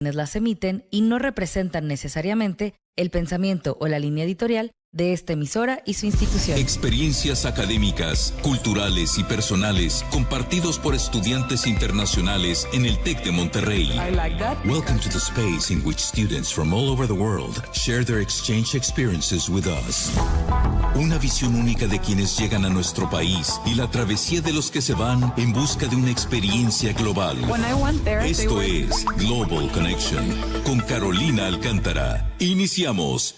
quienes las emiten y no representan necesariamente el pensamiento o la línea editorial de esta emisora y su institución. Experiencias académicas, culturales y personales compartidos por estudiantes internacionales en el TEC de Monterrey. I like that. Welcome to the space in which students from all over the world share their exchange experiences with us. Una visión única de quienes llegan a nuestro país y la travesía de los que se van en busca de una experiencia global. When I went there, Esto es Global Connection con Carolina Alcántara. Iniciamos.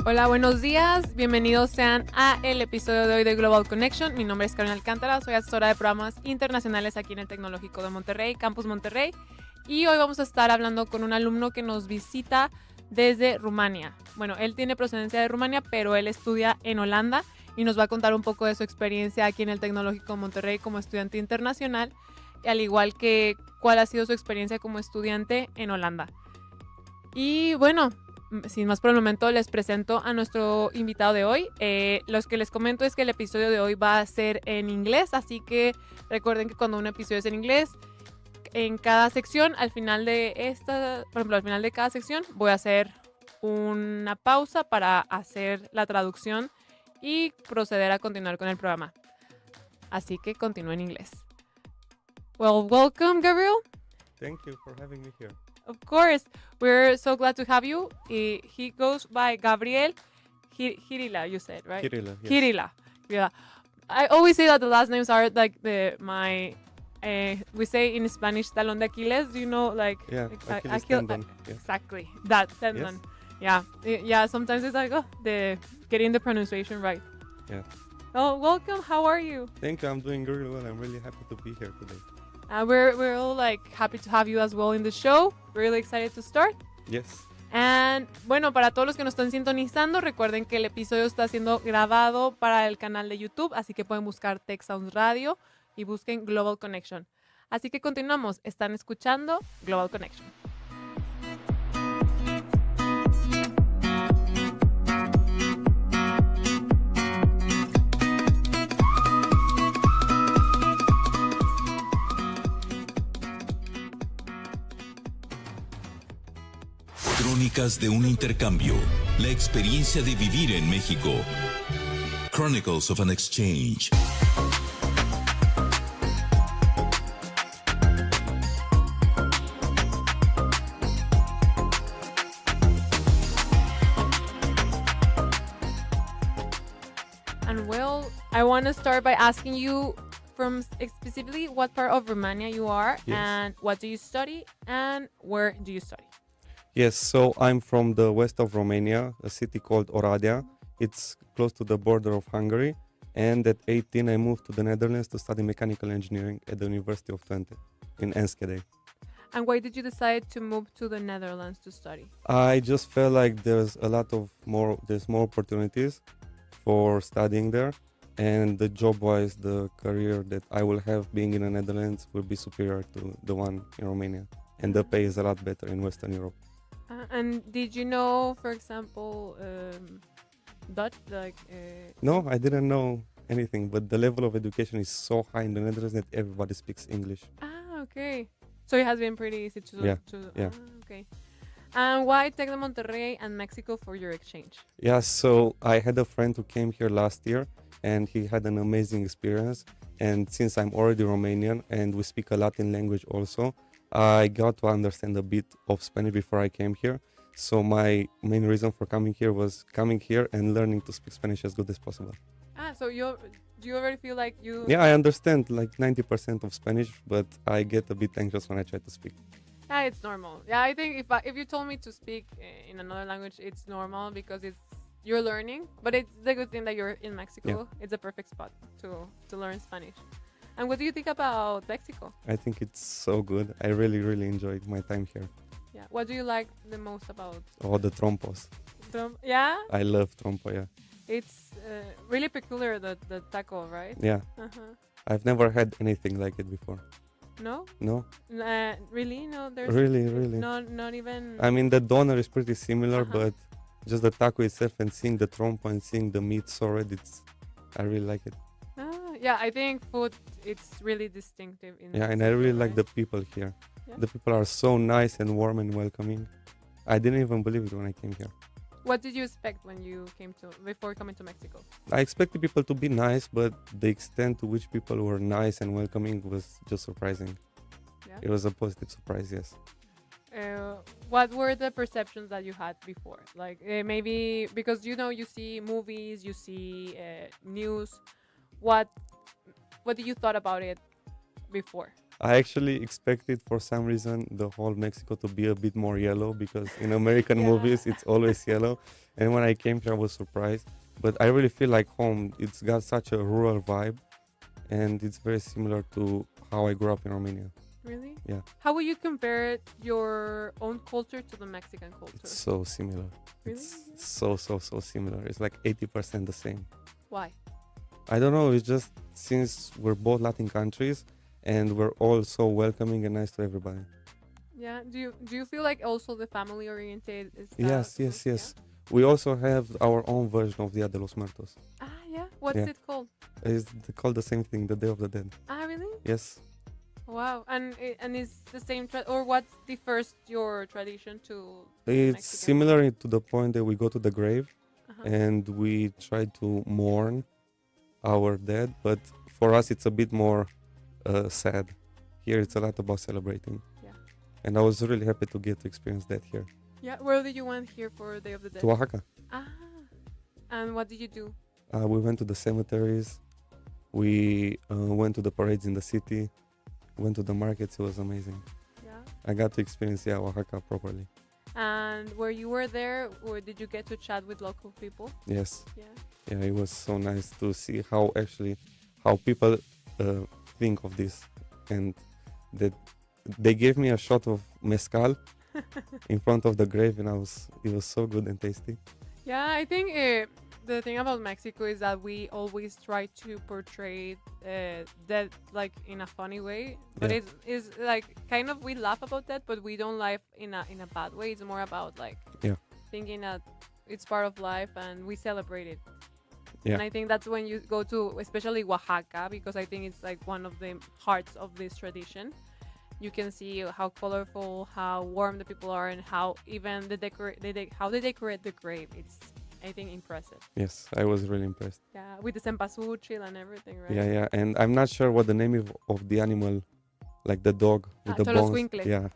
Hola, buenos días. Bienvenidos sean a el episodio de hoy de Global Connection. Mi nombre es Carolina Alcántara, soy asesora de programas internacionales aquí en el Tecnológico de Monterrey, Campus Monterrey. Y hoy vamos a estar hablando con un alumno que nos visita desde Rumania. Bueno, él tiene procedencia de Rumania, pero él estudia en Holanda y nos va a contar un poco de su experiencia aquí en el Tecnológico de Monterrey como estudiante internacional, al igual que cuál ha sido su experiencia como estudiante en Holanda. Y bueno, sin más por el momento, les presento a nuestro invitado de hoy. Los que les comento es que el episodio de hoy va a ser en inglés, así que recuerden que cuando un episodio es en inglés, en cada sección, al final de cada sección, voy a hacer una pausa para hacer la traducción y proceder a continuar con el programa. Así que continúo en inglés. Well, welcome, Gabriel. Thank you for having me here. Of course, we're so glad to have you. He goes by Gabriel Chirila, you said, right? Chirila, yes. Chirila, yeah. I always say that the last names are like we say in Spanish, talón de Aquiles. Do you know, like? Yeah, like, Achilles tendon. Yeah. Exactly, that tendon. Yes. Yeah. Sometimes it's like getting the pronunciation right. Yeah. Oh, welcome. How are you? Thank you. I'm doing really well. I'm really happy to be here today. We're all like happy to have you as well in the show. Really excited to start. Yes. And bueno, para todos los que nos están sintonizando, recuerden que el episodio está siendo grabado para el canal de YouTube, así que pueden buscar Tech Sounds Radio y busquen Global Connection. Así que continuamos. Están escuchando Global Connection. Crónicas de un intercambio. La experiencia de vivir en México. Chronicles of an Exchange. And well, I want to start by asking you from specifically what part of Romania you are, Yes. and what do you study, and where do you study? Yes, so I'm from the west of Romania, a city called Oradea. It's close to the border of Hungary. And at 18, I moved to the Netherlands to study mechanical engineering at the University of Twente in Enschede. And why did you decide to move to the Netherlands to study? I just felt like there's more opportunities for studying there. And the job-wise, the career that I will have being in the Netherlands will be superior to the one in Romania. And the pay is a lot better in Western Europe. And did you know, for example, Dutch? No, I didn't know anything, but the level of education is so high in the Netherlands that everybody speaks English. Ah, okay. So it has been pretty easy to... Yeah. Ah, okay. And why Tec de Monterrey and Mexico for your exchange? Yeah, so I had a friend who came here last year, and he had an amazing experience. And since I'm already Romanian and we speak a Latin language also, I got to understand a bit of Spanish before I came here. So my main reason for coming here was coming here and learning to speak Spanish as good as possible. So do you already feel like you... Yeah, I understand like 90% of Spanish, but I get a bit anxious when I try to speak. Yeah, it's normal. Yeah, I think if you told me to speak in another language, it's normal because you're learning. But it's the good thing that you're in Mexico. Yeah. It's a perfect spot to learn Spanish. And what do you think about Mexico? I think it's so good. I really, really enjoyed my time here. Yeah. What do you like the most about? Oh, the trompos. Yeah? I love trompo, yeah. It's really peculiar, the taco, right? Yeah, Uh-huh. I've never had anything like it before. No? No, Really? No, there's really. not even. I mean, the doner is pretty similar, Uh-huh. but just the taco itself and seeing the trompo and seeing the meat so red, I really like it. Yeah, I think food it's really distinctive in Yeah, and I really Mexico, like right? the people here. Yeah. The people are so nice and warm and welcoming. I didn't even believe it when I came here. What did you expect when you before coming to Mexico? I expected people to be nice, but the extent to which people were nice and welcoming was just surprising. Yeah. It was a positive surprise, yes. What were the perceptions that you had before? Like maybe because you see movies, you see news. What did you thought about it before? I actually expected for some reason the whole Mexico to be a bit more yellow because in American Yeah. movies it's always yellow. And when I came here I was surprised. But I really feel like home. It's got such a rural vibe and it's very similar to how I grew up in Romania. Really? Yeah. How would you compare your own culture to the Mexican culture? It's so similar. Really? It's so similar. It's like 80% the same. Why? I don't know. It's just since we're both Latin countries and we're all so welcoming and nice to everybody. Yeah. Do you feel like also the family oriented is Yes. We also have our own version of Dia de los Muertos. Ah, yeah. What's Yeah. it called? It's called the same thing, the Day of the Dead. Ah, really? Yes. Wow. And it's the same or what differs your tradition to It's Mexican? similar to the point that we go to the grave Uh-huh. and we try to mourn our dead, but for us it's a bit more sad. Here it's a lot about celebrating. Yeah. And I was really happy to get to experience that here. Yeah. Where did you went here for Day of the Dead? To Oaxaca. Ah. And what did you do? We went to the cemeteries. We went to the parades in the city. Went to the markets. It was amazing. Yeah. I got to experience Oaxaca properly. And where you were there, or did you get to chat with local people? Yes. Yeah. Yeah, it was so nice to see how people think of this, and that they gave me a shot of mezcal in front of the grave, and it was so good and tasty. Yeah, I think the thing about Mexico is that we always try to portray that like in a funny way, but Yeah. it's like kind of we laugh about that, but we don't laugh in a bad way. It's more about like Yeah. thinking that it's part of life and we celebrate it. Yeah. And I think that's when you go to especially Oaxaca, because I think it's like one of the hearts of this tradition. You can see how colorful, how warm the people are, and how even how they decorate the grave. It's, I think, impressive. Yes, I was really impressed. Yeah, with the cempasúchil and everything, right? Yeah, and I'm not sure what the name of the animal, like the dog with the bones. Xoloscuincle. Yeah.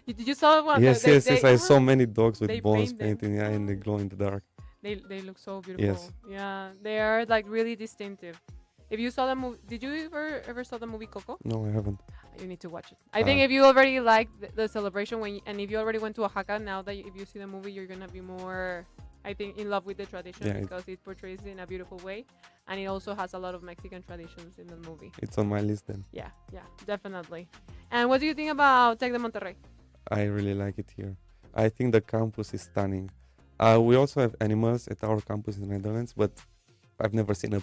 Did you saw one? Yes. I saw many dogs they with bones paint them. painted, yeah, and they glow in the dark. They look so beautiful. Yes. Yeah, they are like really distinctive. If you saw the movie, did you ever saw the movie Coco? No, I haven't. You need to watch it. I think if you already like the celebration and if you already went to Oaxaca, now that if you see the movie, you're gonna be more, I think, in love with the tradition, Yeah, because it portrays it in a beautiful way, and it also has a lot of Mexican traditions in the movie. It's on my list then. Yeah, definitely. And what do you think about Tec de Monterrey? I really like it here. I think the campus is stunning. We also have animals at our campus in the Netherlands, but I've never seen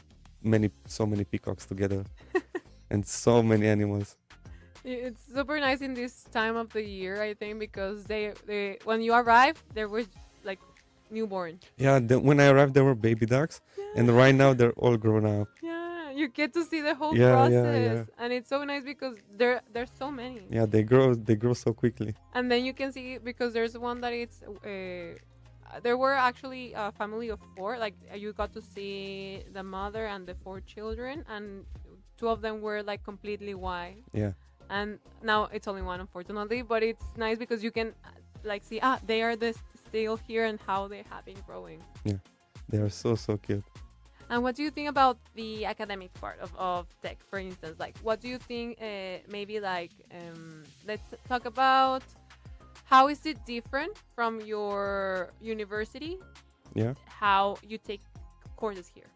so many peacocks together and so many animals. It's super nice in this time of the year, I think, because they when you arrive, there was like newborn. Yeah, when I arrived, there were baby ducks, and right now they're all grown up. Yeah, you get to see the whole Yeah, process, yeah. and it's so nice because there's so many. Yeah, they grow so quickly. And then you can see, because there's one that it's there were actually a family of 4. Like you got to see the mother and the 4 children, and 2 of them were like completely white. Yeah. And now it's only 1, unfortunately, but it's nice because you can like see they are still here and how they have been growing. Yeah, they are so cute. And what do you think about the academic part of tech, for instance? Like, what do you think, maybe like, let's talk about how is it different from your university? Yeah. How you take courses here?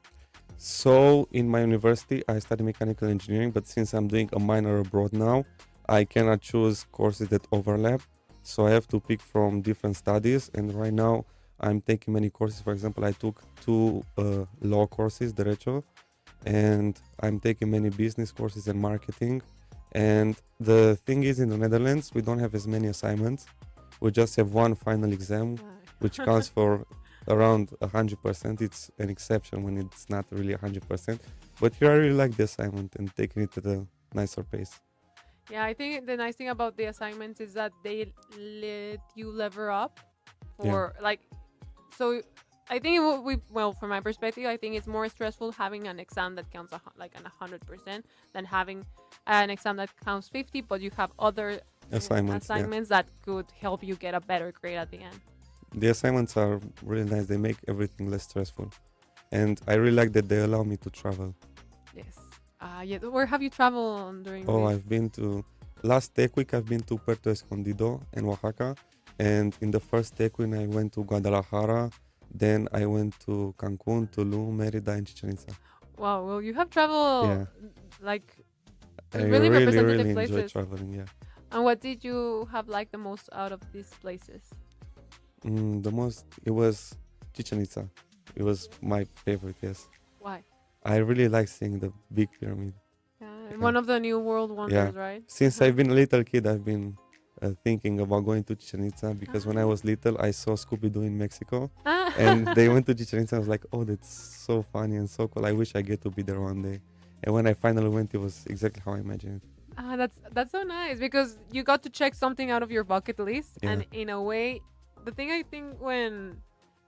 So in my university, I study mechanical engineering, but since I'm doing a minor abroad now, I cannot choose courses that overlap. So I have to pick from different studies. And right now I'm taking many courses. For example, I took 2 law courses, Derecho, and I'm taking many business courses and marketing. And the thing is, in the Netherlands, we don't have as many assignments. We just have one final exam, which counts for around 100%. It's an exception when it's not really 100%. But here I really like the assignment and taking it at a nicer pace. Yeah, I think the nice thing about the assignments is that they let you level up for like, so I think well, from my perspective, I think it's more stressful having an exam that counts like an 100% than having an exam that counts 50, but you have other assignments that could help you get a better grade at the end. The assignments are really nice. They make everything less stressful. And I really like that they allow me to travel. Yes. Yeah. Where have you traveled during this? I've been to, last Tech Week, I've been to Puerto Escondido and Oaxaca. And in the first Tech Week, I went to Guadalajara. Then I went to Cancun, Tulum, Mérida, and Chichen Itza. Wow. Well, you have traveled like I really representative places. Enjoy traveling, yeah. And what did you have liked the most out of these places? It was Chichen Itza. It was my favorite, yes. Why? I really like seeing the big pyramid. Yeah, one of the new world wonders, right? Since I've been a little kid, I've been thinking about going to Chichen Itza because when I was little, I saw Scooby-Doo in Mexico. And they went to Chichen Itza. I was like, oh, that's so funny and so cool. I wish I get to be there one day. And when I finally went, it was exactly how I imagined it. That's so nice because you got to check something out of your bucket list. Yeah. And in a way, the thing I think when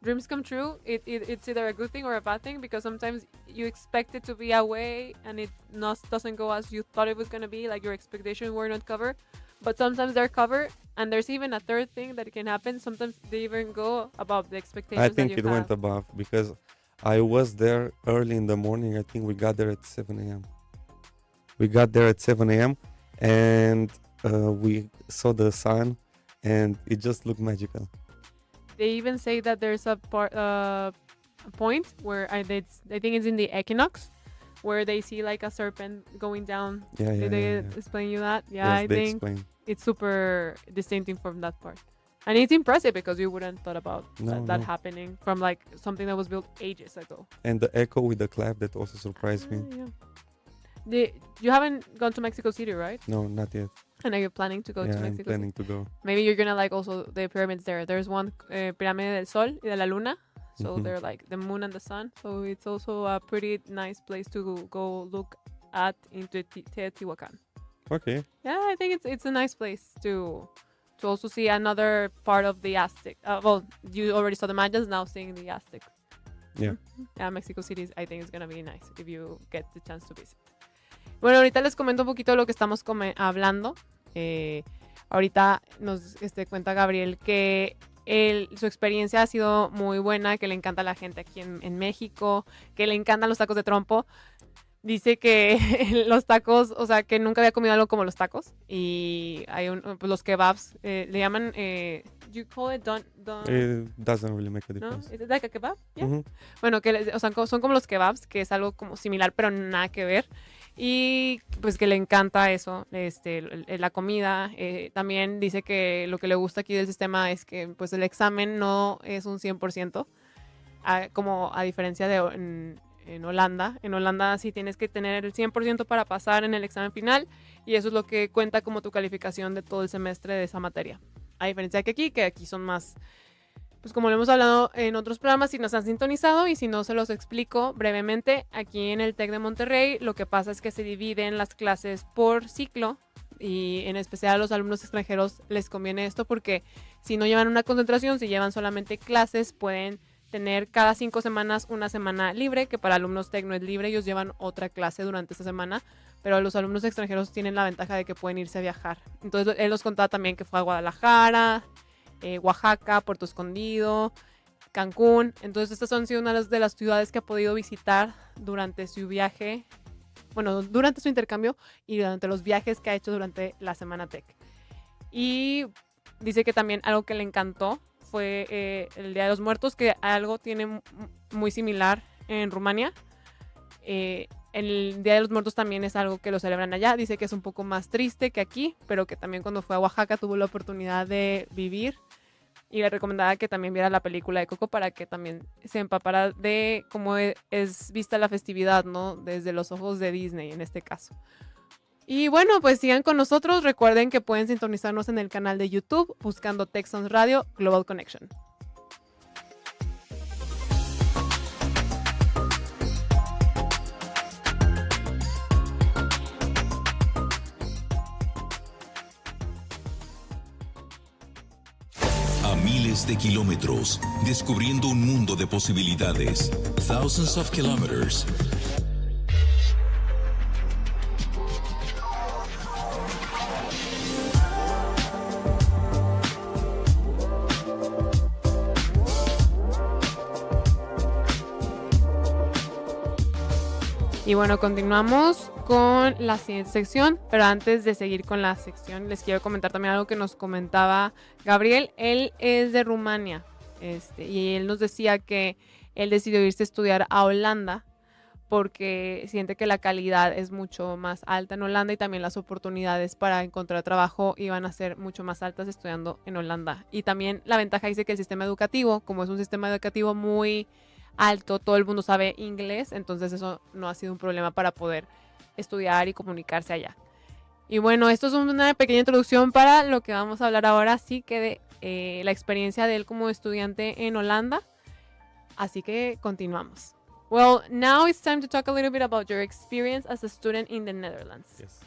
dreams come true, it's either a good thing or a bad thing because sometimes you expect it to be a way and it doesn't go as you thought it was going to be, like your expectations were not covered. But sometimes they're covered, and there's even a third thing that can happen. Sometimes they even go above the expectations. I think it went above because I was there early in the morning. I think we got there at 7 a.m. We got there at 7 a.m. and we saw the sun, and it just looked magical. They even say that there's a point where I think it's in the equinox, where they see like a serpent going down. Did they explain you that? Yeah, yes, I think it's super distinctive from that part. And it's impressive because you wouldn't thought about that happening from like something that was built ages ago. And the echo with the clap, that also surprised me. Yeah. You haven't gone to Mexico City, right? No, not yet. And are you planning to go to Mexico I'm planning to go. Maybe you're going to like also the pyramids there. There's one Pirámide del Sol y de la Luna. So they're like the moon and the sun. So it's also a pretty nice place to go look at into Teotihuacan. Okay. Yeah, I think it's a nice place to also see another part of the Aztec. Well, you already saw the Mayas, now seeing the Aztecs. Yeah. Yeah, Mexico City, I think it's going to be nice if you get the chance to visit. Bueno, ahorita les comento un poquito de lo que estamos hablando. Ahorita nos cuenta Gabriel que su experiencia ha sido muy buena, que le encanta la gente aquí en México, que le encantan los tacos de trompo. Dice que los tacos, o sea, que nunca había comido algo como los tacos. Y hay pues los kebabs, le llaman, you call it It doesn't really make a difference. ¿No? ¿Es like a kebab? Yeah. Bueno, o sea, son como los kebabs, que es algo como similar, pero nada que ver. Y pues que le encanta eso, la comida. También dice que lo que le gusta aquí del sistema es que pues el examen no es un 100%, como a diferencia de en Holanda. En Holanda sí tienes que tener el 100% para pasar en el examen final y eso es lo que cuenta como tu calificación de todo el semestre de esa materia. A diferencia que aquí son más, pues como lo hemos hablado en otros programas, si nos han sintonizado y si no se los explico brevemente, aquí en el TEC de Monterrey lo que pasa es que se dividen las clases por ciclo y en especial a los alumnos extranjeros les conviene esto porque si no llevan una concentración, si llevan solamente clases, pueden tener cada 5 semanas una semana libre, que para alumnos TEC no es libre, ellos llevan otra clase durante esta semana, pero los alumnos extranjeros tienen la ventaja de que pueden irse a viajar. Entonces él nos contaba también que fue a Guadalajara, Oaxaca, Puerto Escondido, Cancún. Entonces estas han sido una de las ciudades que ha podido visitar durante su viaje, bueno, durante su intercambio y durante los viajes que ha hecho durante la Semana TEC. Y dice que también algo que le encantó fue el Día de los Muertos, que algo tiene muy similar en Rumania. El Día de los Muertos también es algo que lo celebran allá. Dice que es un poco más triste que aquí, pero que también cuando fue a Oaxaca tuvo la oportunidad de vivir y le recomendaba que también viera la película de Coco para que también se empapara de cómo es vista la festividad, ¿no? Desde los ojos de Disney en este caso. Y bueno, pues sigan con nosotros. Recuerden que pueden sintonizarnos en el canal de YouTube buscando Texans Radio Global Connection. A miles de kilómetros, descubriendo un mundo de posibilidades. Thousands of kilometers. Y bueno, continuamos con la siguiente sección, pero antes de seguir con la sección, les quiero comentar también algo que nos comentaba Gabriel. Él es de Rumania, y él nos decía que él decidió irse a estudiar a Holanda porque siente que la calidad es mucho más alta en Holanda y también las oportunidades para encontrar trabajo iban a ser mucho más altas estudiando en Holanda. Y también la ventaja dice que el sistema educativo, como es un sistema educativo muy alto, todo el mundo sabe inglés, entonces eso no ha sido un problema para poder estudiar y comunicarse allá. Y bueno, esto es una pequeña introducción para lo que vamos a hablar ahora, sí que de la experiencia de él como estudiante en Holanda. Así que continuamos. Well, now it's time to talk a little bit about your experience as a student in the Netherlands. Yes.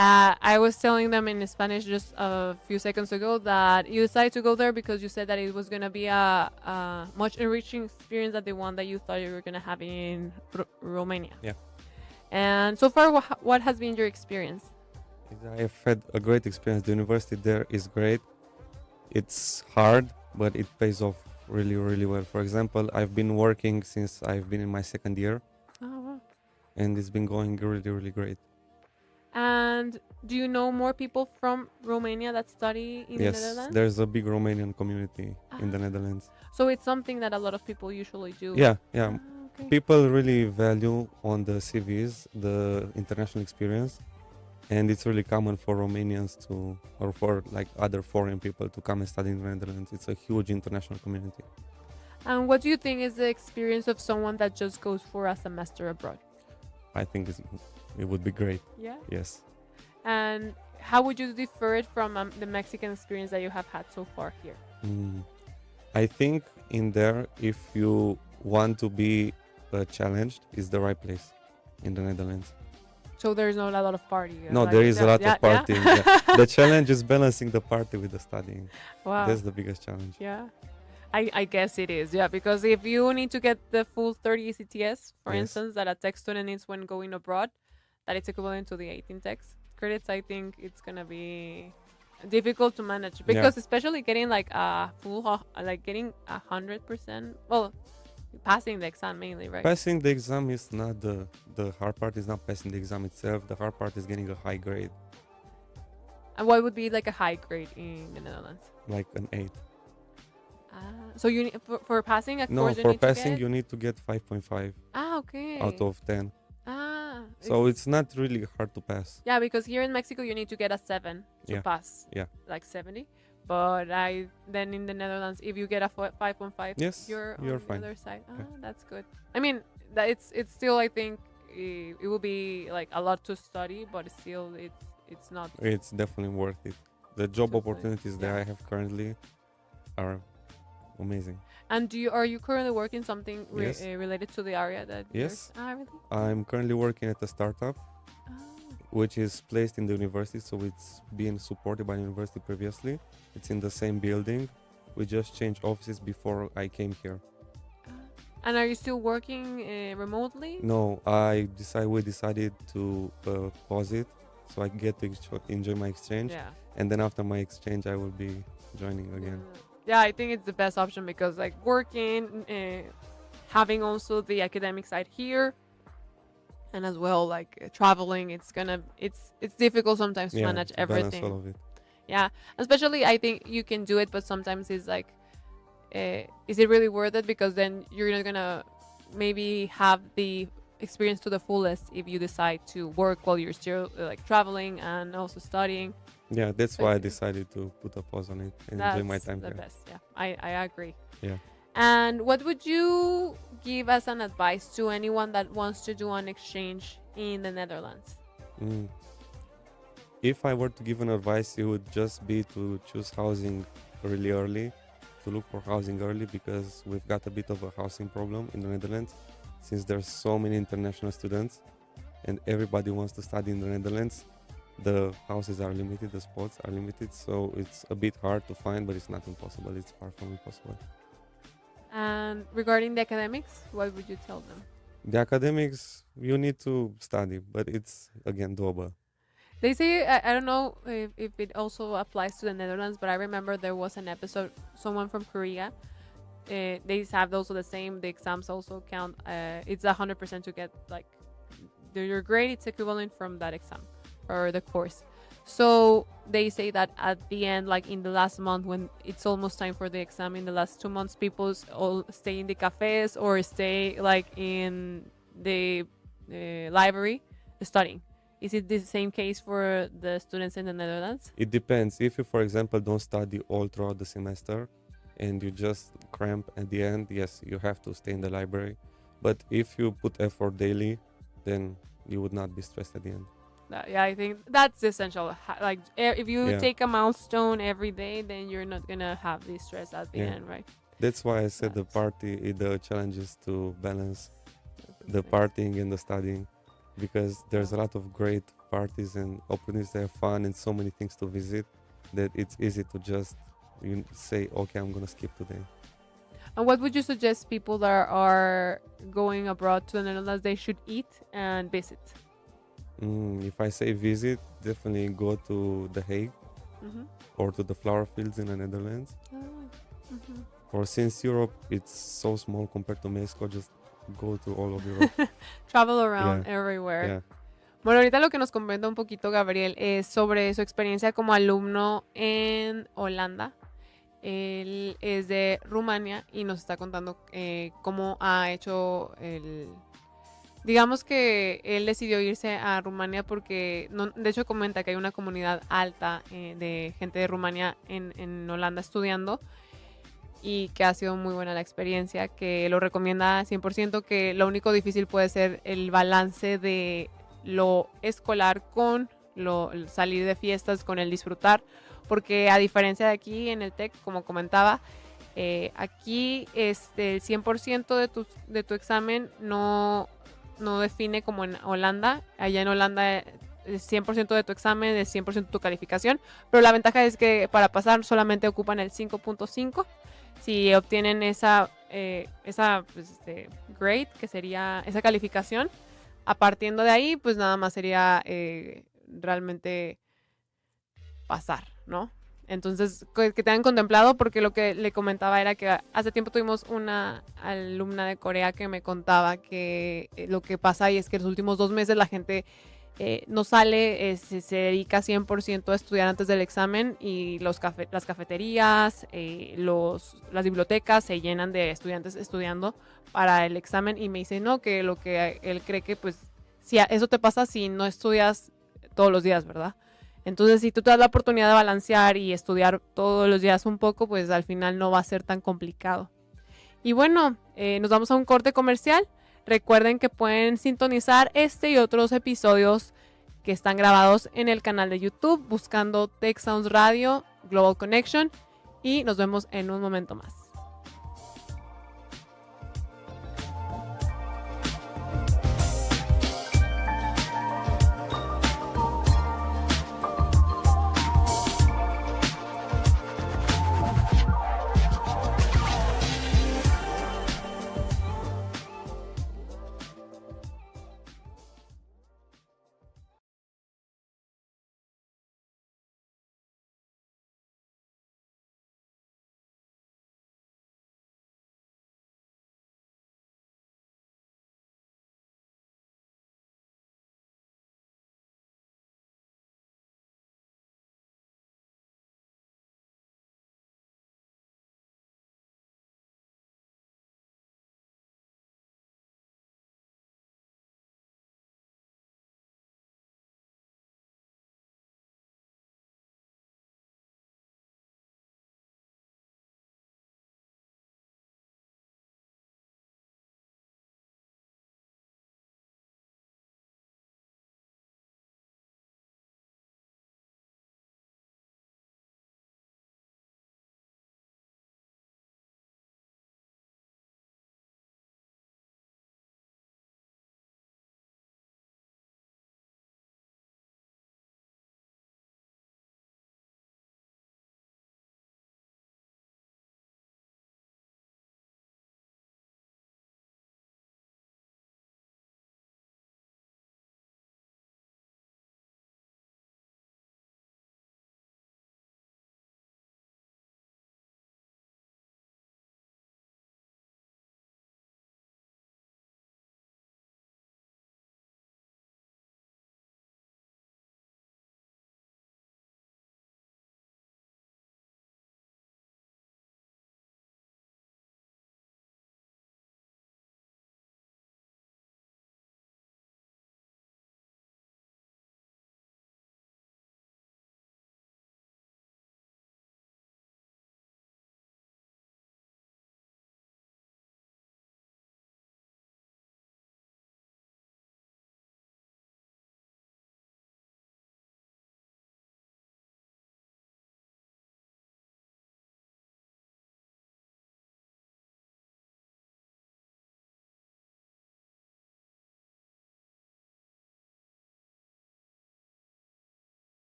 I was telling them in Spanish just a few seconds ago that you decided to go there because you said that it was going to be a much enriching experience than the one that you thought you were going to have in Romania. Yeah. And so far, what has been your experience? I've had a great experience. The university there is great. It's hard, but it pays off really, really well. For example, I've been working since I've been in my second year, Oh, wow. and it's been going really, really great. And do you know more people from Romania that study in the Yes, Netherlands? there's a big Romanian community in the Ah. Netherlands. So it's something that a lot of people usually do. Yeah. Ah, okay. People really value on the CVs the international experience, and it's really common for Romanians to, or for like other foreign people to come and study in the Netherlands. It's a huge international community. And what do you think is the experience of someone that just goes for a semester abroad? I think it would be great. Yeah. Yes. And how would you differ it from the Mexican experience that you have had so far here? I think in there, if you want to be challenged, is the right place in the Netherlands. So there's not a lot of party. No, like, there is a lot yeah, of partying. Yeah. Yeah. The challenge is balancing the party with the studying. Wow. That's the biggest challenge. Yeah. I guess it is, yeah, because if you need to get the full 30 ECTS, for Yes. instance, that a tech student needs when going abroad, that it's equivalent to the 18 techs credits, I think it's gonna be difficult to manage because especially getting like a full, like getting 100%, well, passing the exam mainly, right? Passing the exam is not the hard part. Is not passing the exam itself. The hard part is getting a high grade, And what would be like a high grade in the Netherlands? like an 8. So you need, for passing a No, course, you for need to passing get... you need to get 5.5 okay. out of 10. Ah. So it's not really hard to pass. Yeah, because here in Mexico you need to get a 7 to Yeah. pass. Yeah. Like 70. But then in the Netherlands, if you get a 5.5, Yes, you're on fine. the other side. Ah, Yeah. that's good. I mean, that it's still, I think it will be like a lot to study, but still it's not. It's definitely worth it. The job Definitely, opportunities that yeah. I have currently are amazing. And are you currently working something Yes. related to the area that? Yes. Really? I'm currently working at a startup Ah. which is placed in the university, so it's being supported by the university previously. It's in the same building. We just changed offices before I came here. And are you still working remotely? No, we decided to pause it so I get to enjoy my exchange, Yeah. and then after my exchange I will be joining again. Yeah, I think it's the best option because like working, having also the academic side here, and as well like traveling, it's difficult sometimes to manage to balance everything. all of it. Yeah, especially I think you can do it, but sometimes it's like, is it really worth it? Because then you're not gonna maybe have the experience to the fullest if you decide to work while you're still like traveling and also studying. Yeah, that's But why I decided to put a pause on it and enjoy my that's time the here. best. Yeah, I agree. Yeah. And what would you give as an advice to anyone that wants to do an exchange in the Netherlands? Mm. If I were to give an advice, it would just be to choose housing really early, to look for housing early, because we've got a bit of a housing problem in the Netherlands since there's so many international students and everybody wants to study in the Netherlands. The houses are limited, the spots are limited, so it's a bit hard to find, but it's not impossible. It's far from impossible. And regarding the academics, what would you tell them? The academics, you need to study, but it's again doable. They say, I don't know if it also applies to the Netherlands, but I remember there was an episode, someone from Korea. They have also the same. The exams also count. It's 100% to get like your grade. It's equivalent from that exam or the course. So they say that at the end, like in the last month, when it's almost time for the exam, in the last 2 months, people all stay in the cafes or stay like in the library studying. Is it the same case for the students in the Netherlands? It depends. If you, for example, don't study all throughout the semester and you just cramp at the end, yes, you have to stay in the library. But if you put effort daily, then you would not be stressed at the end. Yeah, I think that's essential. Like if you Yeah. take a milestone every day, then you're not gonna have this stress at the Yeah. end, right? That's why I said That's- the challenge is to balance the partying and the studying, because there's a lot of great parties and opportunities that are fun and so many things to visit that it's easy to just say, okay, I'm gonna skip today. And what would you suggest people that are going abroad to the Netherlands they should eat and visit? If I say visit, definitely go to The Hague Mm-hmm. or to the flower fields in the Netherlands. Mm-hmm. Or since Europe, it's so small compared to Mexico, just go to all of Europe. Travel around Yeah. everywhere. Yeah. Bueno, ahorita lo que nos comenta un poquito Gabriel es sobre su experiencia como alumno en Holanda. Él es de Rumania y nos está contando cómo ha hecho el... Digamos que él decidió irse a Rumania porque, de hecho comenta que hay una comunidad alta de gente de Rumania en Holanda estudiando y que ha sido muy buena la experiencia, que lo recomienda 100%, que lo único difícil puede ser el balance de lo escolar con el salir de fiestas, con el disfrutar, porque a diferencia de aquí en el TEC, como comentaba, aquí el 100% de tu examen no define como en Holanda. Allá en Holanda es 100% de tu examen, es 100% de tu calificación, pero la ventaja es que para pasar solamente ocupan el 5.5. Si obtienen esa grade, que sería esa calificación, a partiendo de ahí, pues nada más sería realmente pasar, ¿no? Entonces, que tengan contemplado, porque lo que le comentaba era que hace tiempo tuvimos una alumna de Corea que me contaba que lo que pasa ahí es que los últimos 2 meses la gente no sale, se dedica 100% a estudiar antes del examen y las cafeterías, las bibliotecas se llenan de estudiantes estudiando para el examen, y me dice, no, que lo que él cree que pues si eso te pasa si no estudias todos los días, ¿verdad? Entonces, si tú te das la oportunidad de balancear y estudiar todos los días un poco, pues al final no va a ser tan complicado. Y bueno, nos vamos a un corte comercial. Recuerden que pueden sintonizar este y otros episodios que están grabados en el canal de YouTube buscando Tech Sounds Radio Global Connection, y nos vemos en un momento más.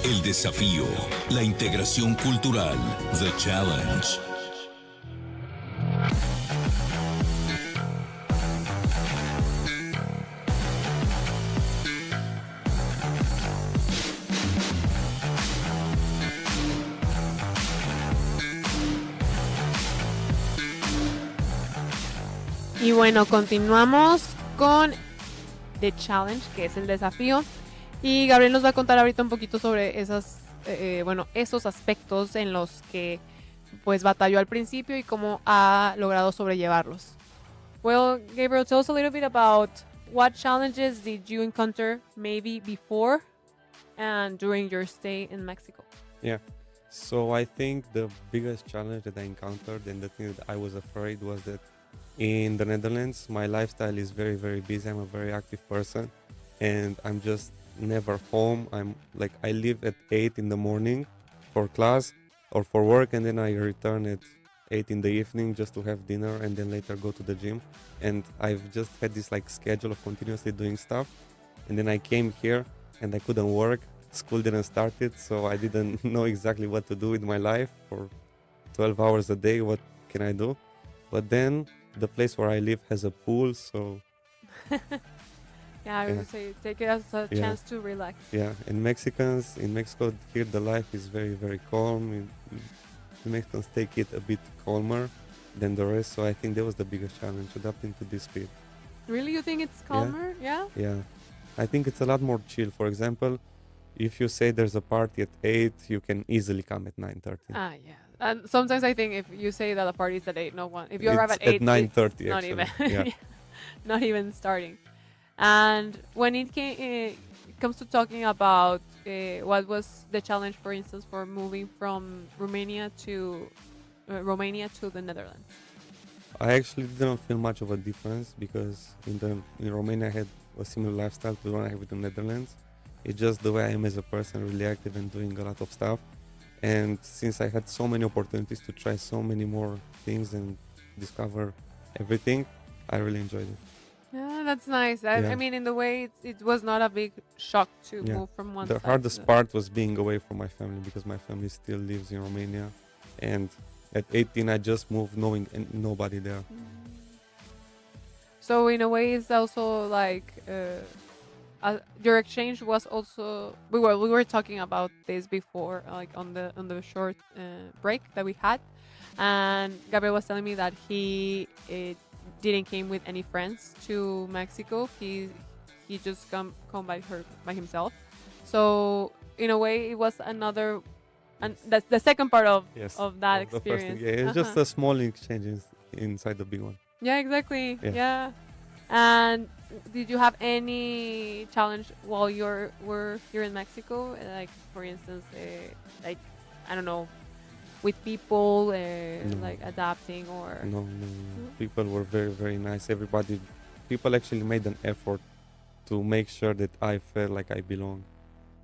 El desafío, la integración cultural, The Challenge. Y bueno, continuamos con The Challenge, que es el desafío. Y Gabriel nos va a contar ahorita un poquito sobre esos aspectos en los que pues batalló al principio y cómo ha logrado sobrellevarlos. Well, Gabriel, tell us a little bit about what challenges did you encounter maybe before and during your stay in Mexico? Yeah. So I think the biggest challenge that I encountered and the thing that I was afraid was that in the Netherlands, my lifestyle is very, very busy. I'm a very active person and I'm just never home. I leave at 8 in the morning for class or for work, and then I return at 8 in the evening just to have dinner and then later go to the gym. And I've just had this schedule of continuously doing stuff. And then I came here and I couldn't work. School didn't start it, so I didn't know exactly what to do with my life for 12 hours a day. What can I do? But then the place where I live has a pool, so Yeah, I would say take it as a chance to relax. yeah. And Mexicans in Mexico here, the life is very, very calm. The Mexicans take it a bit calmer than the rest, so I think that was the biggest challenge, adapting to this speed. Really, you think it's calmer? Yeah. Yeah, I think it's a lot more chill. For example, if you say there's a party at 8, you can easily come at 9:30. Ah, yeah. And sometimes I think if you say that the party is at 8, no one. If you arrive It's at 8, at 9:30 it's not actually. even, Yeah. not even starting. And when it comes to talking about what was the challenge, for instance, for moving from Romania to the Netherlands. I actually didn't feel much of a difference because in Romania I had a similar lifestyle to the one I have in the Netherlands. It's just the way I am as a person, really active and doing a lot of stuff. And since I had so many opportunities to try so many more things and discover everything, I really enjoyed it. Yeah, that's nice. Yeah. I mean, in the way it was not a big shock to Yeah. move from one The side to hardest the- part was being away from my family because my family still lives in Romania. And at 18, I just moved knowing nobody there. So in a way, it's also like your exchange was also we were talking about this before, like on the short break that we had, and Gabriel was telling me that he didn't came with any friends to Mexico. He just come by himself. So in a way, it was another, and that's the second part of Yes. of that Of the first thing. experience. Yeah, it's just a small exchange inside the big one. Yeah, exactly. Yeah. Yeah. And did you have any challenge while were here in Mexico? Like, for instance, like, I don't know, with people, No. like adapting or... No. People were very, very nice. People actually made an effort to make sure that I felt like I belong.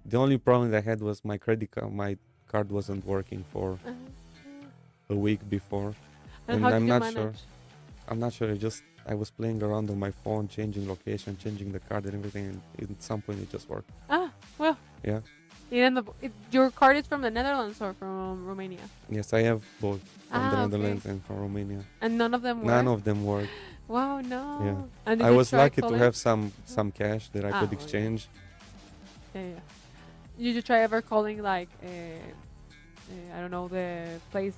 The only problem I had was my card wasn't working for a week before. And how did I'm you not manage? sure. I'm not sure. I was playing around on my phone, changing location, changing the card and everything, and at some point it just worked. Ah, well. Yeah. Your card is from the Netherlands or from Romania? Yes, I have both from the Ah, okay. Netherlands and from Romania. And none of them were? None of them worked. Wow, no. Yeah. And did I you was try lucky to calling? have some cash that I could well, yeah. exchange. Yeah. Did you try ever calling, like, I don't know, the place,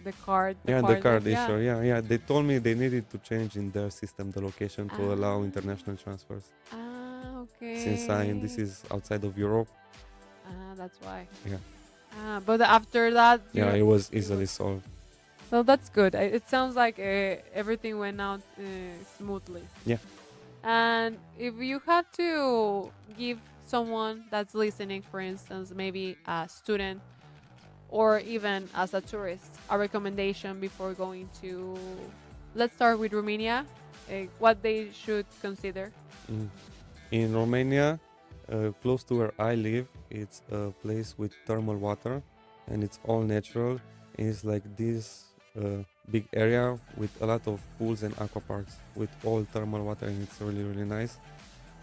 the card? The card yeah. issuer. Yeah. They told me they needed to change in their system the location to allow Ah. international transfers. Ah, okay. Since this is outside of Europe. Ah, that's why. Yeah. But after that... Yeah, it was easily solved. Well, that's good. It sounds like everything went out smoothly. Yeah. And if you had to give someone that's listening, for instance, maybe a student or even as a tourist, a recommendation before going to, let's start with Romania, what they should consider. In Romania, close to where I live, it's a place with thermal water and it's all natural. It's like this big area with a lot of pools and aqua parks with all thermal water, and it's really, really nice.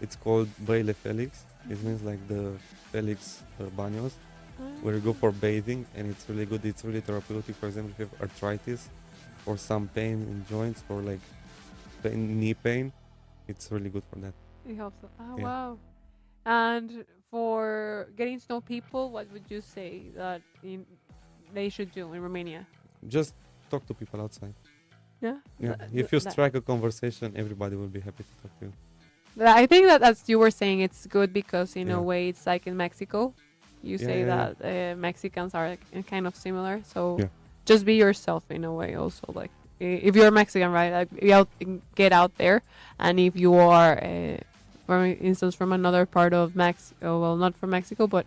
It's called Baile Felix. It means like the Felix baños, where you go for bathing, and it's really good. It's really therapeutic. For example, if you have arthritis or some pain in joints or like knee pain, it's really good for that. It helps. Oh, Yeah. wow. And for getting to know people, what would you say that they should do in Romania? Just talk to people outside. Yeah. Yeah. Th- If you that- strike a conversation, everybody will be happy to talk to you. I think that, as you were saying, it's good because in a Yeah. way it's like in Mexico. You Yeah, say yeah, that Mexicans are kind of similar. So Yeah. just be yourself in a way also. Like if you're Mexican, right? Like get out there. And if you are, for instance, from another part of Mexico, well, not from Mexico, but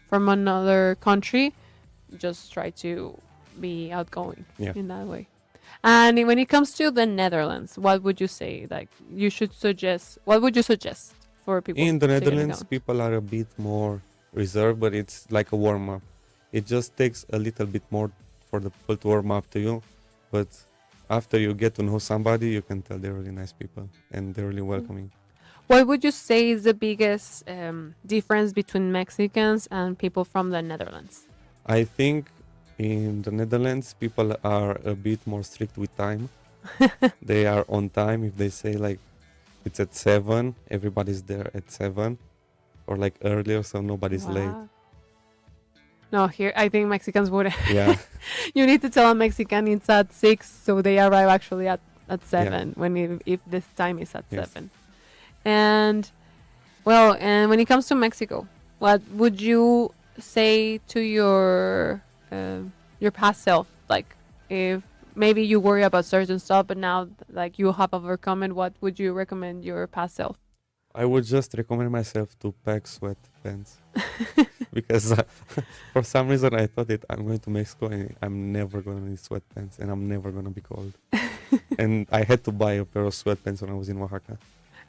from another country, just try to be outgoing Yeah. in that way. And when it comes to the Netherlands, what would you say? Like you should suggest. What would you suggest for people In the taking Netherlands, account? people are a bit more reserved, but it's like a warm up. It just takes a little bit more for the people to warm up to you, but after you get to know somebody, you can tell they're really nice people and they're really welcoming. What would you say is the biggest difference between Mexicans and people from the Netherlands? I think in the Netherlands, people are a bit more strict with time. They are on time. If they say like it's at 7, everybody's there at 7, or like earlier, so nobody's late. Wow. No, here I think Mexicans would. Yeah, You need to tell a Mexican it's at 6, so they arrive actually at 7 when if this time is at Yes. 7. And well, and when it comes to Mexico, what would you say to your past self? Like if maybe you worry about certain stuff, but now like you have overcome it, what would you recommend your past self? I would just recommend myself to pack sweatpants because for some reason I thought that I'm going to Mexico and I'm never going to need sweatpants and I'm never going to be cold. And I had to buy a pair of sweatpants when I was in Oaxaca.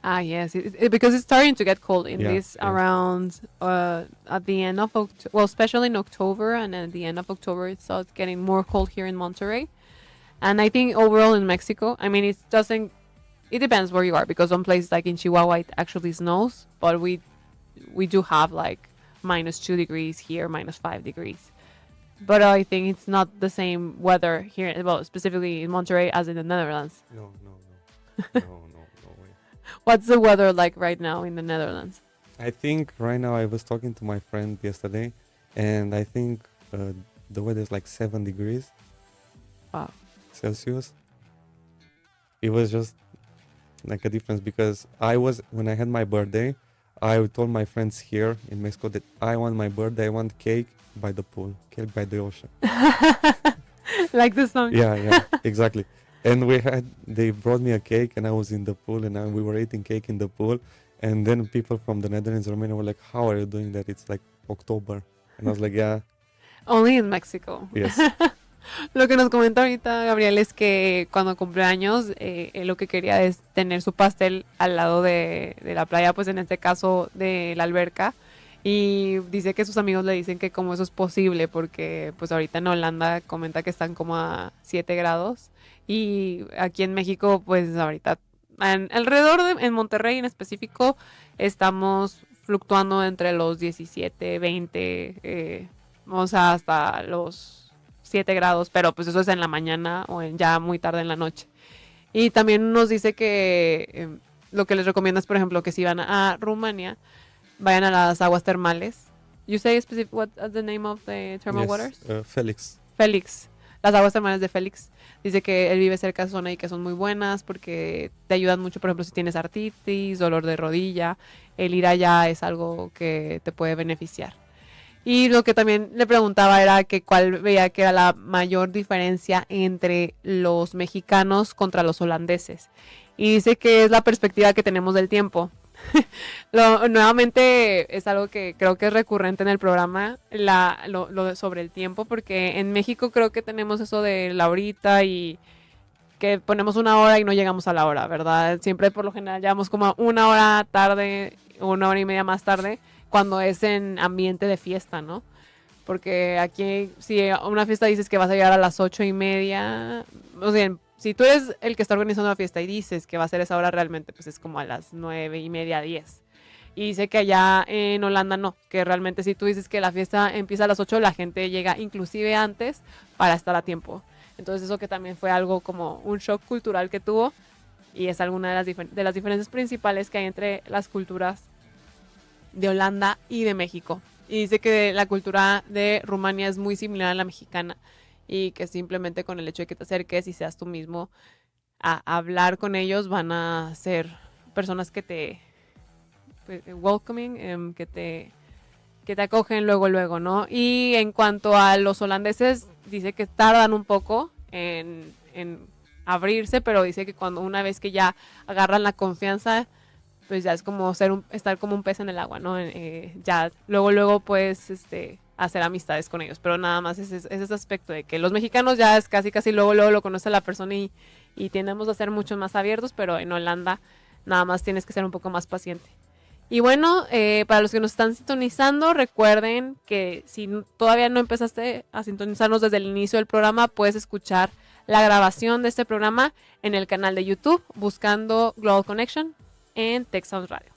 Ah, yes, because it's starting to get cold in Yeah, this yeah. around at the end of October, well, especially in October, and at the end of October it starts getting more cold here in Monterrey. And I think overall in Mexico, I mean, it depends where you are, because some places like in Chihuahua it actually snows, but we do have like -2 degrees here, -5 degrees. But I think it's not the same weather here, well, specifically in Monterrey as in the Netherlands. No, no way. What's the weather like right now in the Netherlands? I think right now I was talking to my friend yesterday and I think the weather is like 7 degrees Wow. Celsius. It was just like a difference because when I had my birthday, I told my friends here in Mexico that I want my birthday, I want cake by the pool, cake by the ocean. Like the song. Yeah, exactly. And they brought me a cake and I was in the pool and we were eating cake in the pool. And then people from the Netherlands, Romania were like, how are you doing that? It's like October. And I was like, yeah, Only in Mexico. yes. Lo que nos comenta ahorita Gabriel es que cuando cumple años, él lo que quería es tener su pastel al lado de la playa, pues en este caso de la alberca. Y dice que sus amigos le dicen que cómo eso es posible, porque pues ahorita en Holanda comenta que están como a 7 grados. Y aquí en México, pues ahorita en Monterrey en específico, estamos fluctuando entre los 17, 20, o sea, hasta los 7 grados, pero pues eso es en la mañana o ya muy tarde en la noche. Y también nos dice que lo que les recomienda es, por ejemplo, que si van a Rumania, vayan a las aguas termales. You say specific, what's the name of the thermal Yes, waters? Felix. Félix, las aguas termales de Félix. Dice que él vive cerca de esa zona y que son muy buenas porque te ayudan mucho, por ejemplo, si tienes artritis, dolor de rodilla, el ir allá es algo que te puede beneficiar. Y lo que también le preguntaba era que cuál veía que era la mayor diferencia entre los mexicanos contra los holandeses. Y dice que es la perspectiva que tenemos del tiempo. Nuevamente es algo que creo que es recurrente en el programa, sobre el tiempo, porque en México creo que tenemos eso de la horita y que ponemos 1 hora y no llegamos a la hora, ¿verdad? Siempre por lo general llegamos como a 1 hora tarde, 1 hora y media más tarde, cuando es en ambiente de fiesta, ¿no? Porque aquí, si a una fiesta dices que vas a llegar a las 8:30, o sea, si tú eres el que está organizando la fiesta y dices que va a ser esa hora realmente, pues es como a las 9:30, 10. Y dice que allá en Holanda no, que realmente si tú dices que la fiesta empieza a las 8, la gente llega inclusive antes para estar a tiempo. Entonces eso que también fue algo como un shock cultural que tuvo y es alguna de las diferencias principales que hay entre las culturas de Holanda y de México. Y dice que la cultura de Rumania es muy similar a la mexicana y que simplemente con el hecho de que te acerques y seas tú mismo a hablar con ellos van a ser personas que te welcoming, que te acogen luego, ¿no? Y en cuanto a los holandeses, dice que tardan un poco en abrirse, pero dice que cuando una vez que ya agarran la confianza, pues ya es como estar como un pez en el agua, ¿no? Ya luego puedes hacer amistades con ellos, pero nada más es ese aspecto de que los mexicanos ya es casi luego lo conoce a la persona y tendemos a ser mucho más abiertos, pero en Holanda nada más tienes que ser un poco más paciente. Y bueno, para los que nos están sintonizando, recuerden que si todavía no empezaste a sintonizarnos desde el inicio del programa, puedes escuchar la grabación de este programa en el canal de YouTube, buscando Global Connection en Tech Sounds Radio.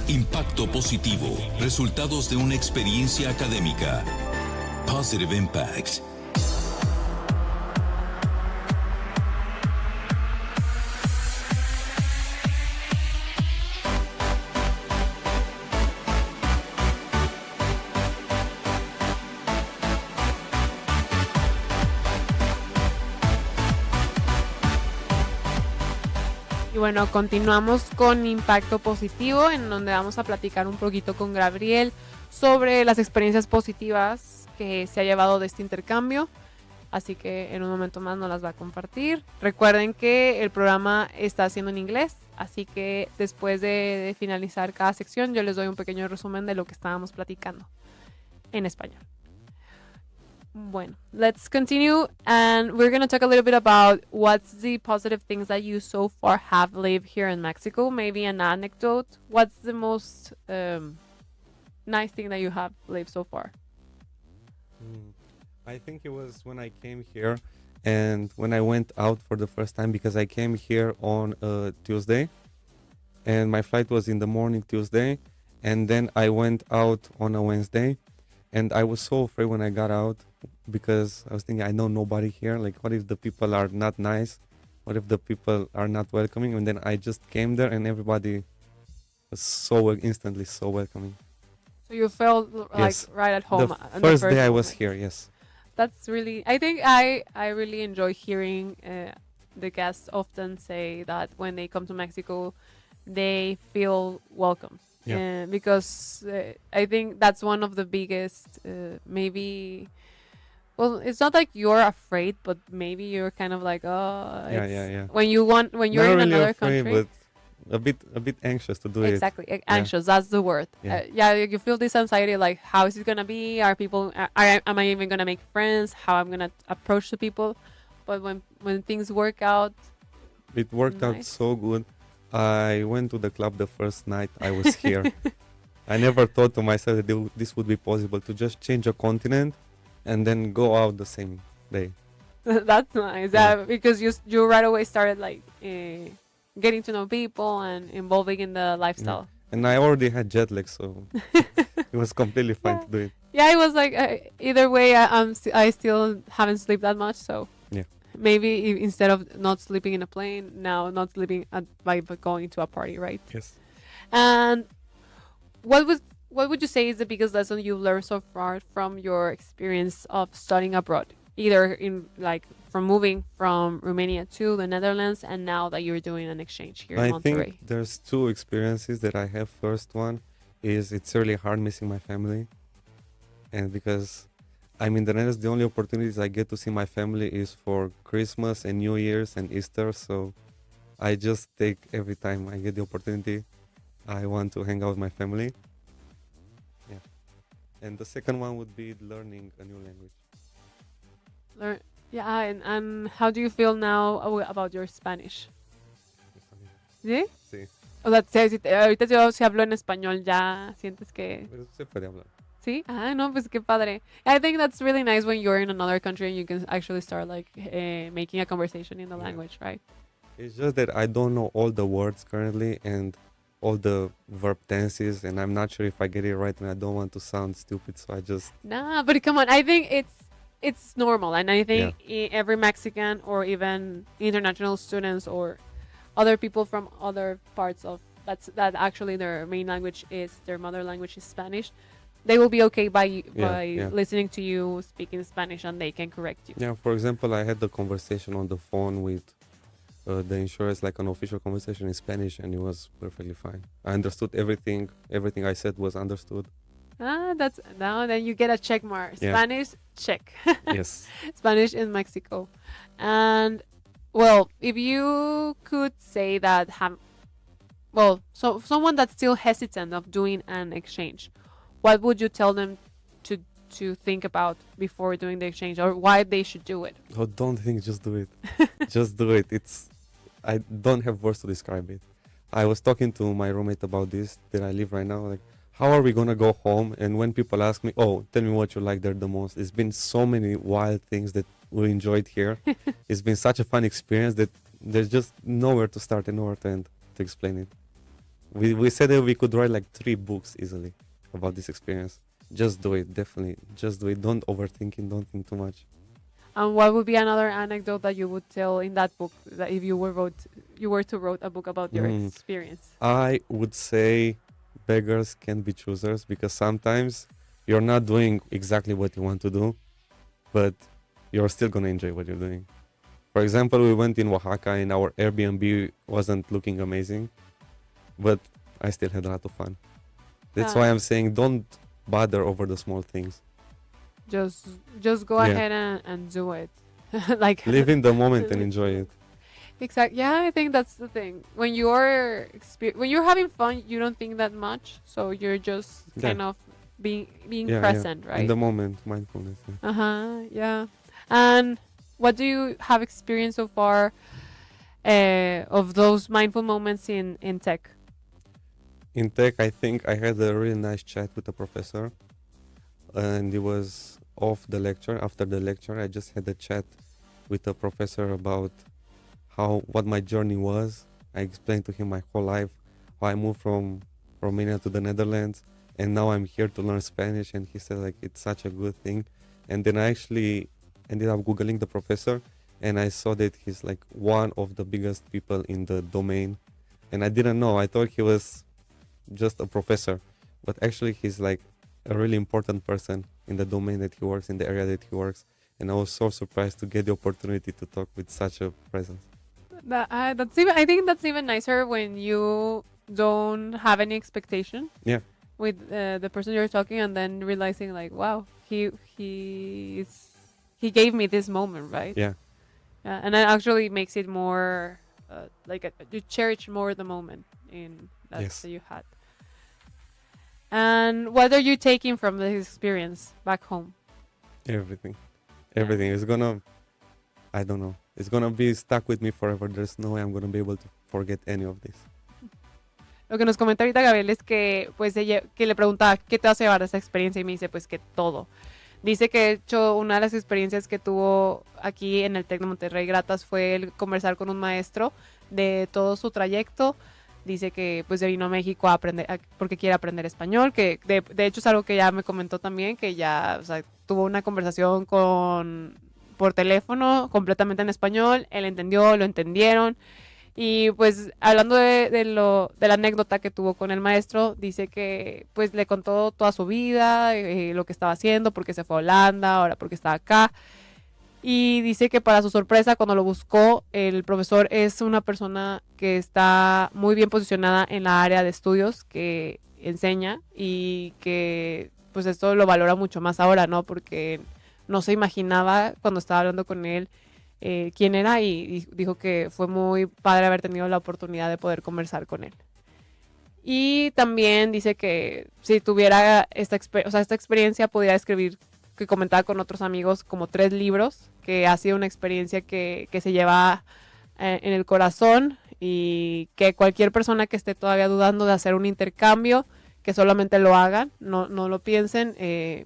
Impacto positivo. Resultados de una experiencia académica. Positive Impacts. Y bueno, continuamos con Impacto Positivo, en donde vamos a platicar un poquito con Gabriel sobre las experiencias positivas que se ha llevado de este intercambio. Así que en un momento más nos las va a compartir. Recuerden que el programa está haciendo en inglés, así que después de finalizar cada sección yo les doy un pequeño resumen de lo que estábamos platicando en español. Bueno, let's continue, and we're going to talk a little bit about what's the positive things that you so far have lived here in Mexico. Maybe an anecdote. What's the most nice thing that you have lived so far? I think it was when I came here and when I went out for the first time, because I came here on Tuesday and my flight was in the morning Tuesday, and then I went out on a Wednesday, and I was so afraid when I got out because I was thinking, I know nobody here. Like, what if the people are not nice? What if the people are not welcoming? And then I just came there and everybody was instantly so welcoming. So you felt like Yes. right at home. The on first day I was moment. here, yes. That's really, I think I really enjoy hearing the guests often say that when they come to Mexico, they feel welcome. Yeah. Because I think that's one of the biggest, maybe, well, it's not like you're afraid, but maybe you're kind of like, oh, Yeah. When you're Not in really another afraid, country. but a bit anxious to do it. Exactly, anxious. That's the word. Yeah. You feel this anxiety, like how is it gonna be? Are people? Am I even gonna make friends? How I'm gonna approach the people? But when things work out, It worked out Nice. so good. I went to the club the first night I was here. I never thought to myself that this would be possible, to just change a continent and then go out the same day. that's nice. Yeah. Because you right away started like getting to know people and involving in the lifestyle. And I already had jet lag, so it was completely fine to do it. Yeah, it was like either way, I still haven't slept that much, so Yeah. maybe instead of not sleeping in a plane, now not sleeping by going to a party, right? Yes. And what would you say is the biggest lesson you've learned so far from your experience of studying abroad, either in like from moving from Romania to the Netherlands, and now that you're doing an exchange here in I Monterrey? think there's two experiences that I have. First one is it's really hard missing my family. And because I'm in the Netherlands, the only opportunities I get to see my family is for Christmas and New Year's and Easter. So I just take every time I get the opportunity, I want to hang out with my family. Yeah. And the second one would be learning a new language. Yeah, and how do you feel now about your Spanish? ¿Sí? Sí, O sea, ahorita yo si hablo en español, ¿ya sientes que pero se puede hablar. sí? Ah, no, pues qué padre. I think that's really nice when you're in another country and you can actually start like making a conversation in the Yeah. language, right? It's just that I don't know all the words currently and all the verb tenses, and I'm not sure if I get it right, and I don't want to sound stupid, so I just Nah, but come on, I think it's normal, and I think every Mexican or even international students or other people from other parts of that actually their main language is their mother language is Spanish, they will be okay by Yeah. listening to you speaking Spanish and they can correct you. Yeah, for example, I had the conversation on the phone with the insurance, like an official conversation in Spanish, and it was perfectly fine. I understood everything. Everything I said was understood. Ah, that's now then you get a check mark. Yeah. Spanish check. Yes. Spanish in Mexico. And well, if you could say that so someone that's still hesitant of doing an exchange, what would you tell them to think about before doing the exchange, or why they should do it? Oh, don't think, just do it. Just do it. I don't have words to describe it. I was talking to my roommate about this, that I live right now. Like, how are we gonna go home? And when people ask me, oh, tell me what you like there the most, it's been so many wild things that we enjoyed here. It's been such a fun experience that there's just nowhere to start and nowhere to end to explain it. We said that we could write like 3 books easily about this experience. Just do it, definitely. Just do it. Don't overthink it. Don't think too much. And what would be another anecdote that you would tell in that book, that if you were to write a book about your experience? I would say beggars can be choosers, because sometimes you're not doing exactly what you want to do, but you're still going to enjoy what you're doing. For example, we went in Oaxaca and our Airbnb wasn't looking amazing, but I still had a lot of fun. That's why I'm saying don't bother over the small things. Just go ahead and do it. Like Live in the moment and enjoy it. Exactly. Yeah, I think that's the thing. When you're having fun, you don't think that much, so you're just kind of being present, right? In the moment, mindfulness. Yeah. And what do you have experienced so far of those mindful moments in tech? In tech, I think I had a really nice chat with the professor, and it was off the lecture. After the lecture, I just had a chat with the professor about what my journey was. I explained to him my whole life, how I moved from Romania to the Netherlands, and now I'm here to learn Spanish. And he said like it's such a good thing. And then I actually ended up Googling the professor, and I saw that he's like one of the biggest people in the domain. And I didn't know. I thought he was just a professor, but actually he's like a really important person in the domain that he works, in the area that he works. And I was so surprised to get the opportunity to talk with such a presence. I think that's even nicer when you don't have any expectation. Yeah. With the person you're talking, and then realizing like, wow, he gave me this moment, right? Yeah. And it actually makes it more you cherish more the moment that you had. And what are you taking from this experience back home? Everything. Is gonna, I don't know, it's gonna be stuck with me forever. There's no way I'm gonna be able to forget any of this. Lo que nos comenta ahorita Gabriel es que pues que le preguntaba ¿qué te vas a llevar de esta experiencia? Y me dice pues que todo. Dice que de hecho una de las experiencias que tuvo aquí en el TEC de Monterrey gratas fue el conversar con un maestro de todo su trayecto. Dice que pues se vino a México a aprender porque quiere aprender español, que de hecho es algo que ya me comentó también, que ya tuvo una conversación por teléfono completamente en español, él entendió, lo entendieron. Y pues hablando de la anécdota que tuvo con el maestro, dice que pues le contó toda su vida, lo que estaba haciendo, por qué se fue a Holanda, ahora por qué está acá. Y dice que para su sorpresa, cuando lo buscó, el profesor es una persona que está muy bien posicionada en la área de estudios, que enseña y que pues esto lo valora mucho más ahora, ¿no? Porque no se imaginaba cuando estaba hablando con él quién era, y dijo que fue muy padre haber tenido la oportunidad de poder conversar con él. Y también dice que si tuviera esta experiencia, podría escribir, que comentaba con otros amigos, como 3 libros, que ha sido una experiencia que se lleva en el corazón y que cualquier persona que esté todavía dudando de hacer un intercambio, que solamente lo hagan, no lo piensen,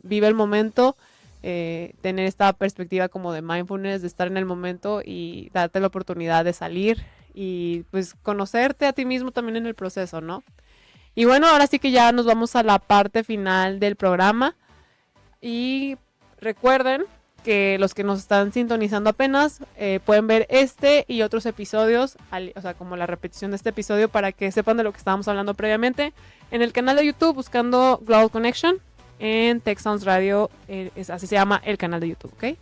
vive el momento, tener esta perspectiva como de mindfulness, de estar en el momento y darte la oportunidad de salir y pues conocerte a ti mismo también en el proceso, ¿no? Y bueno, ahora sí que ya nos vamos a la parte final del programa y recuerden que los que nos están sintonizando apenas pueden ver este y otros episodios, o sea, como la repetición de este episodio para que sepan de lo que estábamos hablando previamente en el canal de YouTube buscando Global Connection en Tech Sounds Radio, así se llama el canal de YouTube, ¿ok?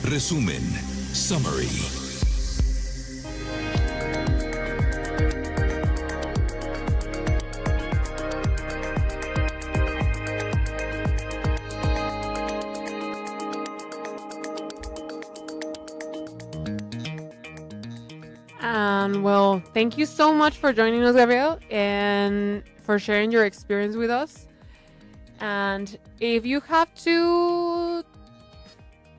Resumen. Summary. And well, thank you so much for joining us, Gabriel, and for sharing your experience with us. And if you have to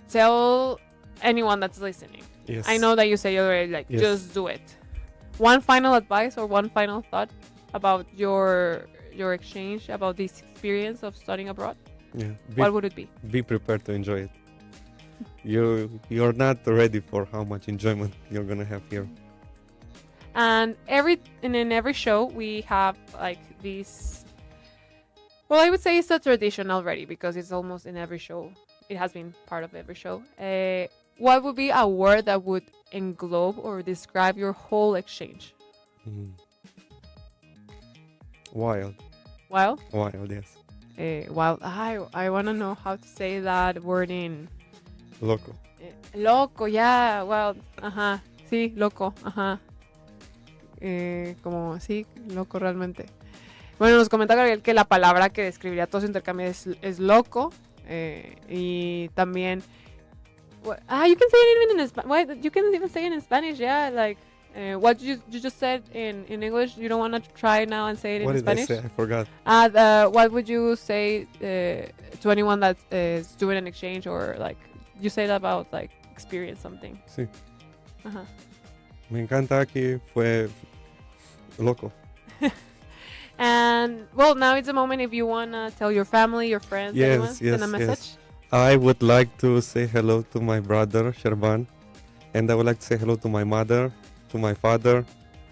tell anyone that's listening, Yes. I know that you say already, like, Yes. just do it. One final advice or one final thought about your exchange, about this experience of studying abroad, Yeah. what would it be? Be prepared to enjoy it. You're not ready for how much enjoyment you're gonna have here. And in every show we have like this. Well, I would say it's a tradition already because it's almost in every show. It has been part of every show. What would be a word that would englobe or describe your whole exchange? Wild. Wild? Wild, yes. Wild. I want to know how to say that word in. Loco. Loco, yeah. Wild. Ajá. Sí, loco. Ajá. Como, sí, loco realmente. Bueno, nos comenta Gabriel que la palabra que describiría todo su intercambio es loco. Y también you can say it even in Spanish. You can even say it in Spanish, yeah. Like what you just said in English. You don't want to try now and say it What in did Spanish? I say? I forgot. What would you say to anyone that is doing an exchange or like you say that about like experience something? Sí. Uh-huh. Me encanta aquí. Fue loco. And well, now it's the moment if you wanna tell your family, your friends, anyone, send a message. Yes. I would like to say hello to my brother Sherban, and I would like to say hello to my mother, to my father,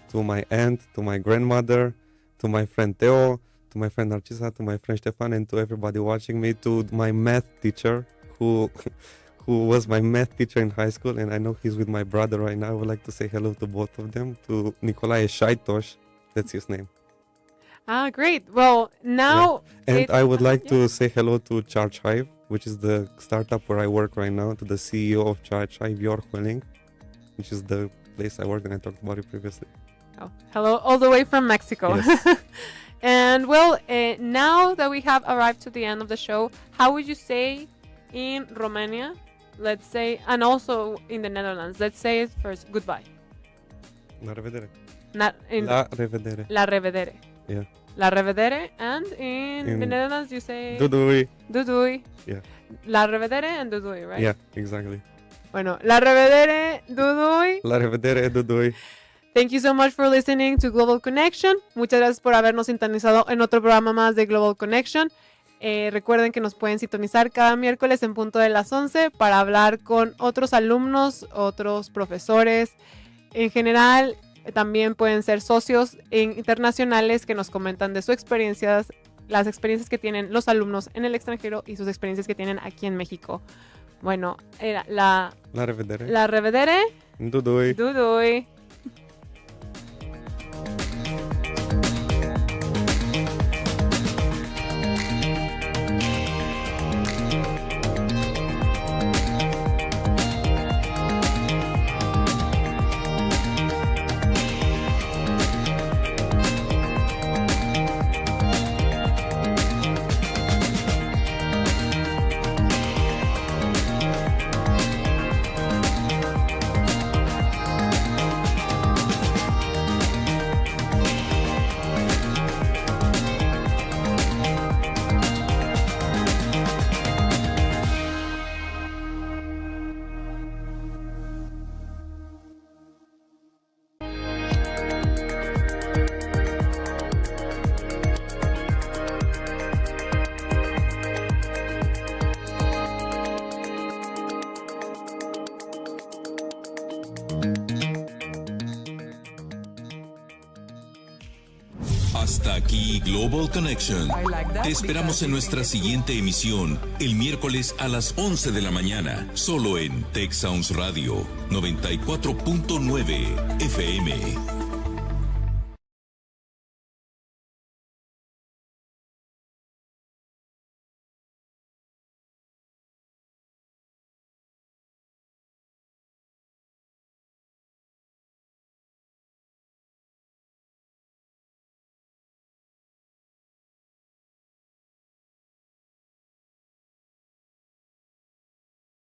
to my aunt, to my grandmother, to my friend Theo, to my friend Narcisa, to my friend Stefan, and to everybody watching me, to my math teacher who was my math teacher in high school, and I know he's with my brother right now. I would like to say hello to both of them, to Nicolae Shaitosh, that's his name. Ah, great. Well, now And I would like to say hello to Charge Hive, which is the startup where I work right now, to the CEO of Charge Hive, Jor Hueling, which is the place I work and I talked about it previously. Oh, hello, all the way from Mexico. Yes. And well, now that we have arrived to the end of the show, how would you say in Romania, let's say, and also in the Netherlands, let's say it first, goodbye. La revedere. Not in La revedere. La revedere. Yeah. La revedere, and in the Netherlands you say Doei. Doei. Yeah. La revedere and doei, right? Yeah, exactly. Bueno, la revedere, doei. La revedere, doei. Thank you so much for listening to Global Connection. Muchas gracias por habernos sintonizado en otro programa más de Global Connection. Recuerden que nos pueden sintonizar cada miércoles en punto de las 11 para hablar con otros alumnos, otros profesores. En general, también pueden ser socios internacionales que nos comentan de sus experiencias, las experiencias que tienen los alumnos en el extranjero y sus experiencias que tienen aquí en México. Bueno, era la revedere. La revedere. Doei. Doei. Hasta aquí Global Connection. Te esperamos en nuestra siguiente emisión, el miércoles a las 11 de la mañana, solo en Tech Sounds Radio 94.9 FM.